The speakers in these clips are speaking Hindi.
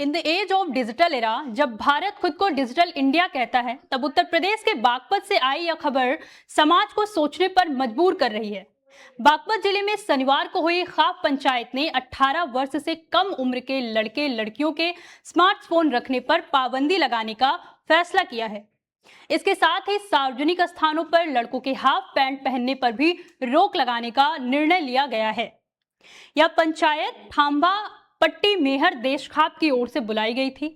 In the age of digital era, जब भारत खुद को डिजिटल इंडिया कहता है, तब उत्तर प्रदेश के बागपत से आई यह खबर समाज को सोचने पर मजबूर कर रही है। बागपत जिले में शनिवार को हुई खाप पंचायत ने 18 वर्ष से कम उम्र के लड़के लड़कियों के स्मार्टफोन रखने पर पाबंदी लगाने का फैसला किया है। इसके साथ ही सार्वजनिक स्थानों पर लड़कों के हाफ पैंट पहनने पर भी रोक लगाने का निर्णय लिया गया है। यह पंचायत थांबा पट्टी मेहर देश खाप की ओर से बुलाई गई थी।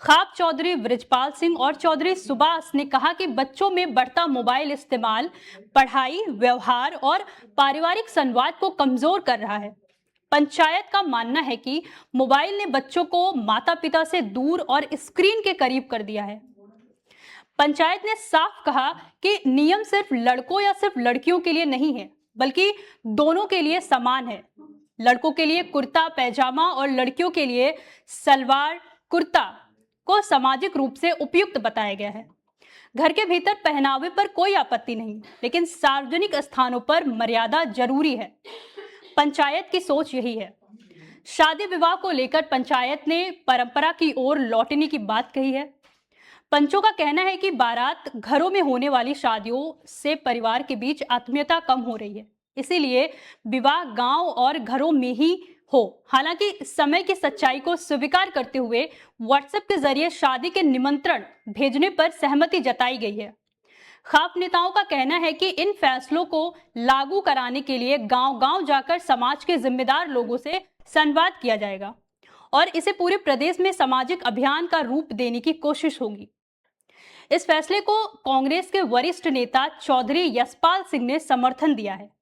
खाप चौधरी ब्रिजपाल सिंह और चौधरी सुभाष ने कहा कि बच्चों में बढ़ता मोबाइल इस्तेमाल पढ़ाई, व्यवहार और पारिवारिक संवाद को कमजोर कर रहा है। पंचायत का मानना है कि मोबाइल ने बच्चों को माता पिता से दूर और स्क्रीन के करीब कर दिया है। पंचायत ने साफ कहा कि नियम सिर्फ लड़कों या सिर्फ लड़कियों के लिए नहीं है, बल्कि दोनों के लिए समान है। लड़कों के लिए कुर्ता पैजामा और लड़कियों के लिए सलवार कुर्ता को सामाजिक रूप से उपयुक्त बताया गया है। घर के भीतर पहनावे पर कोई आपत्ति नहीं, लेकिन सार्वजनिक स्थानों पर मर्यादा जरूरी है। पंचायत की सोच यही है। शादी विवाह को लेकर पंचायत ने परंपरा की ओर लौटने की बात कही है। पंचों का कहना है कि बारात घरों में होने वाली शादियों से परिवार के बीच आत्मीयता कम हो रही है, इसीलिए विवाह गांव और घरों में ही हो। हालांकि समय की सच्चाई को स्वीकार करते हुए व्हाट्सएप के जरिए शादी के निमंत्रण भेजने पर सहमति जताई गई है। खाप नेताओं का कहना है कि इन फैसलों को लागू कराने के लिए गांव-गांव जाकर समाज के जिम्मेदार लोगों से संवाद किया जाएगा और इसे पूरे प्रदेश में सामाजिक अभियान का रूप देने की कोशिश होगी। इस फैसले को कांग्रेस के वरिष्ठ नेता चौधरी यशपाल सिंह ने समर्थन दिया है।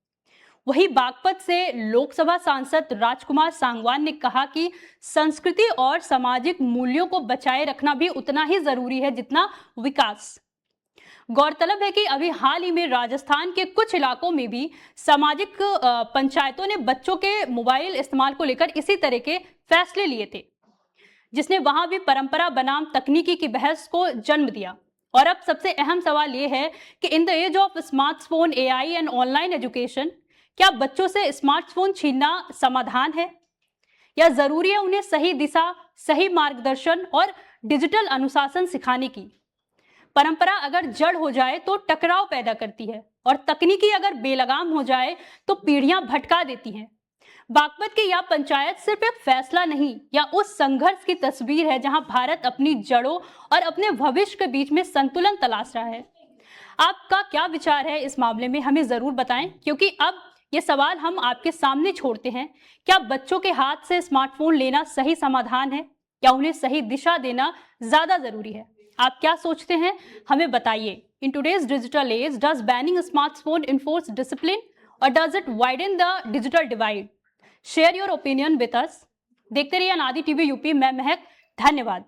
वहीं बागपत से लोकसभा सांसद राजकुमार सांगवान ने कहा कि संस्कृति और सामाजिक मूल्यों को बचाए रखना भी उतना ही जरूरी है जितना विकास। गौरतलब है कि अभी हाल ही में राजस्थान के कुछ इलाकों में भी सामाजिक पंचायतों ने बच्चों के मोबाइल इस्तेमाल को लेकर इसी तरह के फैसले लिए थे, जिसने वहां भी परंपरा बनाम तकनीकी की बहस को जन्म दिया। और अब सबसे अहम सवाल यह है कि in the age of smartphone, AI and online education, क्या बच्चों से स्मार्टफोन छीनना समाधान है या जरूरी है उन्हें सही दिशा, सही मार्गदर्शन और डिजिटल अनुशासन सिखाने की? परंपरा अगर जड़ हो जाए तो टकराव पैदा करती है और तकनीकी अगर बेलगाम हो जाए तो पीढ़ियां भटका देती हैं। बागपत की यह पंचायत सिर्फ एक फैसला नहीं, या उस संघर्ष की तस्वीर है जहां भारत अपनी जड़ों और अपने भविष्य के बीच में संतुलन तलाश रहा है। आपका क्या विचार है इस मामले में, हमें जरूर बताएं, क्योंकि अब ये सवाल हम आपके सामने छोड़ते हैं। क्या बच्चों के हाथ से स्मार्टफोन लेना सही समाधान है या उन्हें सही दिशा देना ज्यादा जरूरी है? आप क्या सोचते हैं, हमें बताइए। In today's digital age, does banning smartphone enforce discipline और does it widen the digital divide? Share your opinion with us. देखते रहिए अनादि टीवी यूपी। मैं महक, धन्यवाद।